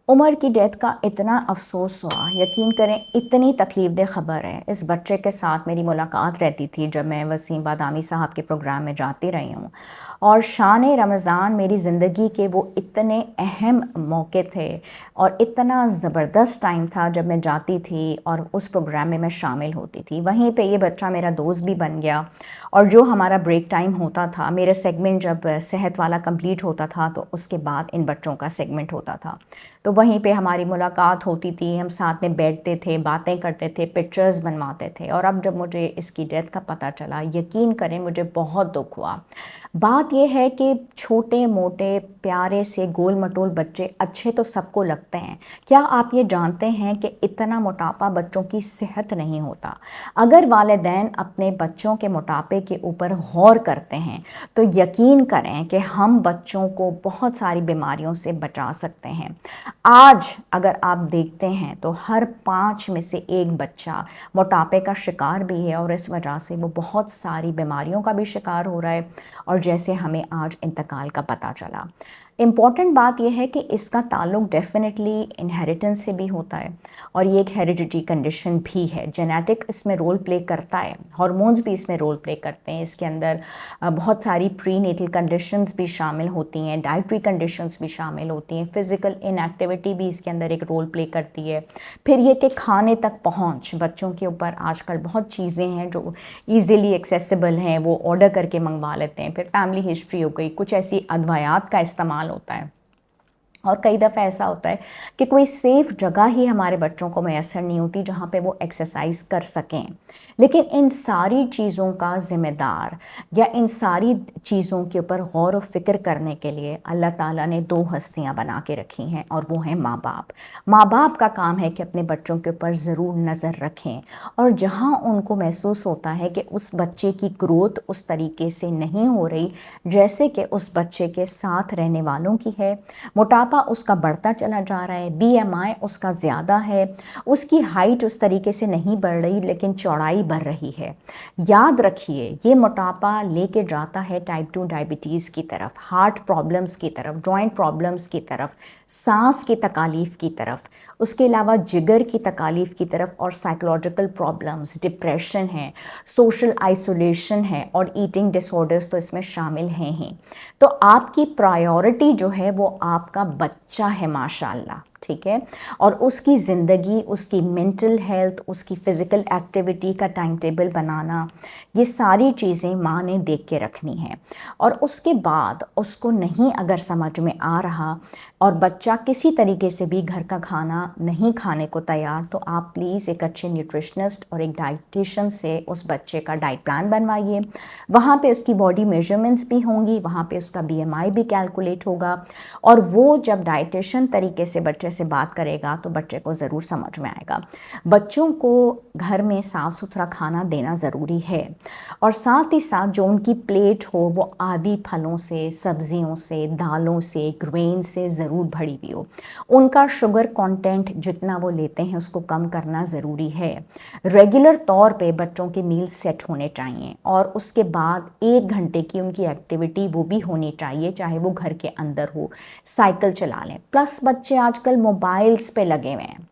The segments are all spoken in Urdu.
عمر کی ڈیتھ کا اتنا افسوس ہوا، یقین کریں اتنی تکلیف دہ خبر ہے۔ اس بچے کے ساتھ میری ملاقات رہتی تھی جب میں وسیم بادامی صاحب کے پروگرام میں جاتی رہی ہوں، اور شان رمضان میری زندگی کے وہ اتنے اہم موقع تھے اور اتنا زبردست ٹائم تھا جب میں جاتی تھی اور اس پروگرام میں شامل ہوتی تھی۔ وہیں پہ یہ بچہ میرا دوست بھی بن گیا، اور جو ہمارا بریک ٹائم ہوتا تھا، میرے سیگمنٹ جب صحت والا کمپلیٹ ہوتا تھا تو اس کے بعد ان بچوں کا سیگمنٹ ہوتا تھا، تو وہیں پہ ہماری ملاقات ہوتی تھی، ہم ساتھ میں بیٹھتے تھے، باتیں کرتے تھے، پکچرز بنواتے تھے۔ اور اب جب مجھے اس کی ڈیتھ کا پتہ چلا، یقین کریں مجھے بہت دکھ ہوا۔ بات یہ ہے کہ چھوٹے موٹے پیارے سے گول مٹول بچے اچھے تو سب کو لگتے ہیں، کیا آپ یہ جانتے ہیں کہ اتنا موٹاپا بچوں کی صحت نہیں ہوتا؟ اگر والدین اپنے بچوں کے موٹاپے کے اوپر غور کرتے ہیں تو یقین کریں کہ ہم بچوں کو بہت ساری بیماریوں سے بچا سکتے ہیں۔ آج اگر آپ دیکھتے ہیں تو ہر 5 میں سے 1 بچہ موٹاپے کا شکار بھی ہے، اور اس وجہ سے وہ بہت ساری بیماریوں کا بھی شکار ہو رہا ہے، اور جیسے ہمیں آج انتقال کا پتہ چلا۔ امپورٹنٹ بات یہ ہے کہ اس کا تعلق ڈیفینیٹلی انہیریٹنس سے بھی ہوتا ہے، اور یہ ایک ہیریڈیٹی کنڈیشن بھی ہے۔ جینیٹک اس میں رول پلے کرتا ہے، ہارمونز بھی اس میں رول پلے کرتے ہیں، اس کے اندر بہت ساری پری نیٹل کنڈیشنز بھی شامل ہوتی ہیں، ڈائٹری کنڈیشنز بھی شامل ہوتی ہیں، فزیکل ان ایکٹیویٹی بھی اس کے اندر ایک رول پلے کرتی ہے۔ پھر یہ کہ کھانے تک پہنچ، بچوں کے اوپر آج کل بہت چیزیں ہیں جو ایزیلی ایکسیسیبل ہیں، وہ آرڈر کر کے منگوا لیتے ہیں۔ پھر فیملی ہسٹری ہو گئی، کچھ ایسی ادویات کا استعمال ہوتا ہے، اور کئی دفعہ ایسا ہوتا ہے کہ کوئی سیف جگہ ہی ہمارے بچوں کو میسر نہیں ہوتی جہاں پہ وہ ایکسرسائز کر سکیں۔ لیکن ان ساری چیزوں کا ذمہ دار، یا ان ساری چیزوں کے اوپر غور و فکر کرنے کے لیے اللہ تعالیٰ نے 2 ہستیاں بنا کے رکھی ہیں، اور وہ ہیں ماں باپ۔ ماں باپ کا کام ہے کہ اپنے بچوں کے اوپر ضرور نظر رکھیں، اور جہاں ان کو محسوس ہوتا ہے کہ اس بچے کی گروتھ اس طریقے سے نہیں ہو رہی جیسے کہ اس بچے کے ساتھ رہنے والوں کی ہے، موٹاپا اس کا بڑھتا چلا جا رہا ہے، بی ایم آئی اس کا زیادہ ہے، اس کی ہائٹ اس طریقے سے نہیں بڑھ رہی لیکن چوڑائی بڑھ رہی ہے، یاد رکھیے یہ موٹاپا لے کے جاتا ہے ٹائپ 2 ڈائبٹیز کی طرف، ہارٹ پرابلمز کی طرف، جوائنٹ پرابلمز کی طرف، سانس کی تکالیف کی طرف، اس کے علاوہ جگر کی تکالیف کی طرف، اور سائیکولوجیکل پرابلمز، ڈپریشن ہے، سوشل آئسولیشن ہے، اور ایٹنگ ڈس آرڈرز تو اس میں شامل ہیں ہی۔ تو آپ کی پرائیورٹی جو ہے وہ آپ کا بچہ ہے ماشاءاللہ، ٹھیک ہے، اور اس کی زندگی، اس کی مینٹل ہیلتھ، اس کی فزیکل ایکٹیویٹی کا ٹائم ٹیبل بنانا، یہ ساری چیزیں ماں نے دیکھ کے رکھنی ہیں۔ اور اس کے بعد اس کو نہیں اگر سمجھ میں آ رہا اور بچہ کسی طریقے سے بھی گھر کا کھانا نہیں کھانے کو تیار، تو آپ پلیز ایک اچھے نیوٹریشنسٹ اور ایک ڈائٹیشن سے اس بچے کا ڈائٹ پلان بنوائیے۔ وہاں پہ اس کی باڈی میجرمنٹس بھی ہوں گی، وہاں پہ اس کا بی ایم آئی بھی کیلکولیٹ ہوگا، اور وہ جب ڈائٹیشن طریقے سے بچے سے بات کرے گا تو بچے کو ضرور سمجھ میں آئے گا۔ بچوں کو گھر میں صاف ستھرا کھانا دینا ضروری ہے، اور ساتھ ہی ساتھ جو ان کی پلیٹ ہو وہ آدھی پھلوں سے، سبزیوں سے، دالوں سے، گرین سے ضرور بھری ہوئی ہو۔ ان کا شوگر کانٹینٹ جتنا وہ لیتے ہیں اس کو کم کرنا ضروری ہے۔ ریگولر طور پہ بچوں کے میل سیٹ ہونے چاہیے، اور اس کے بعد 1 گھنٹے کی ان کی ایکٹیویٹی وہ بھی ہونی چاہیے، چاہے وہ گھر کے اندر ہو، سائیکل چلا لیں۔ پلس بچے آج کل موبائلز پہ لگے ہوئے ہیں،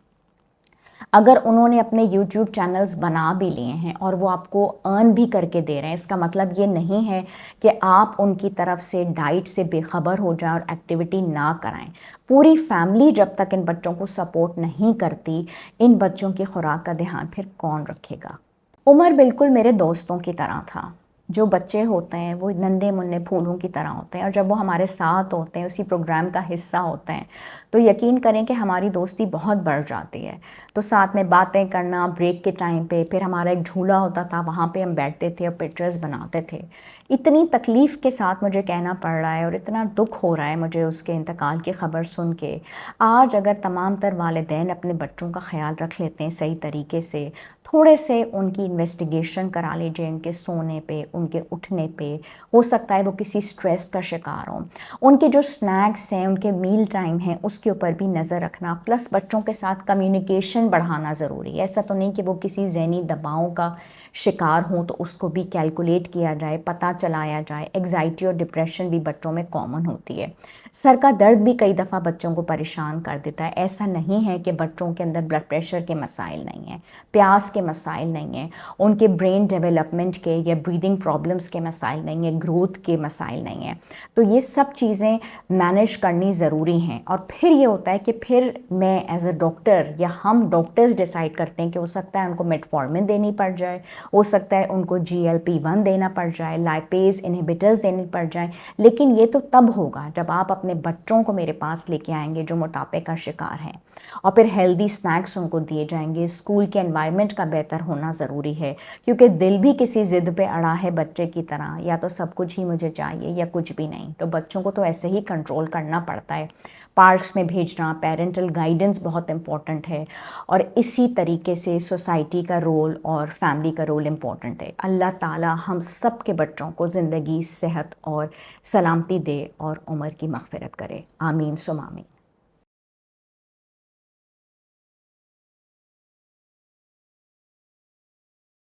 اگر انہوں نے اپنے یوٹیوب چینلز بنا بھی لیے ہیں اور وہ آپ کو ارن بھی کر کے دے رہے ہیں، اس کا مطلب یہ نہیں ہے کہ آپ ان کی طرف سے ڈائٹ سے بے خبر ہو جائیں اور ایکٹیویٹی نہ کرائیں۔ پوری فیملی جب تک ان بچوں کو سپورٹ نہیں کرتی، ان بچوں کی خوراک کا دھیان پھر کون رکھے گا؟ عمر بالکل میرے دوستوں کی طرح تھا۔ جو بچے ہوتے ہیں وہ ننھے منھے پھولوں کی طرح ہوتے ہیں، اور جب وہ ہمارے ساتھ ہوتے ہیں، اسی پروگرام کا حصہ ہوتے ہیں، تو یقین کریں کہ ہماری دوستی بہت بڑھ جاتی ہے۔ تو ساتھ میں باتیں کرنا، بریک کے ٹائم پہ پھر ہمارا ایک جھولا ہوتا تھا، وہاں پہ ہم بیٹھتے تھے اور پکچرز بناتے تھے۔ اتنی تکلیف کے ساتھ مجھے کہنا پڑ رہا ہے اور اتنا دکھ ہو رہا ہے مجھے اس کے انتقال کی خبر سن کے۔ آج اگر تمام تر والدین اپنے بچوں کا خیال رکھ لیتے ہیں صحیح طریقے سے، تھوڑے سے ان کی انویسٹیگیشن کرا لیجئے، ان کے سونے پہ، ان کے اٹھنے پہ، ہو سکتا ہے وہ کسی سٹریس کا شکار ہوں، ان کے جو سنیکس ہیں، ان کے میل ٹائم ہیں، اس کے اوپر بھی نظر رکھنا، پلس بچوں کے ساتھ کمیونیکیشن بڑھانا ضروری ہے۔ ایسا تو نہیں کہ وہ کسی ذہنی دباؤں کا شکار ہوں تو اس کو بھی کیلکولیٹ کیا جائے، پتہ چلایا جائے۔ انگزائٹی اور ڈپریشن بھی بچوں میں کامن ہوتی ہے۔ سر کا درد بھی کئی دفعہ بچوں کو پریشان کر دیتا ہے. ایسا نہیں ہے کہ بچوں کے اندر بلڈ پریشر کے مسائل نہیں ہیں, پیاس کے مسائل نہیں ہیں, ان کے برین ڈیولپمنٹ کے یا بریدنگ پرابلمس کے مسائل نہیں ہیں, گروتھ کے مسائل نہیں ہیں. تو یہ سب چیزیں مینیج کرنی ضروری ہیں. اور پھر یہ ہوتا ہے کہ پھر میں ایز اے ڈاکٹر یا ہم ڈاکٹرز ڈیسائیڈ کرتے ہیں کہ ہو سکتا ہے ان کو میٹفارمن دینی پڑ جائے, ہو سکتا ہے ان کو GLP-1 دینا پڑ جائے, لائپیز انہیبیٹرز دینی پڑ جائیں. لیکن یہ تو تب ہوگا جب آپ اپنے بچوں کو میرے پاس لے کے آئیں گے جو موٹاپے کا شکار ہیں, اور پھر ہیلدی سنیکس ان کو دیے جائیں گے. اسکول کے انوائرمنٹ کا بہتر ہونا ضروری ہے, کیونکہ دل بھی کسی ضد پہ اڑا ہے بچے کی طرح, یا تو سب کچھ ہی مجھے چاہیے یا کچھ بھی نہیں. تو بچوں کو تو ایسے ہی کنٹرول کرنا پڑتا ہے. پارکس میں بھیجنا, پیرنٹل گائیڈنس بہت امپورٹنٹ ہے, اور اسی طریقے سے سوسائٹی کا رول اور فیملی کا رول امپورٹنٹ ہے. اللہ تعالی ہم سب کے بچوں کو زندگی, صحت اور سلامتی دے اور عمر کی مغفرت کرے. آمین ثم آمین.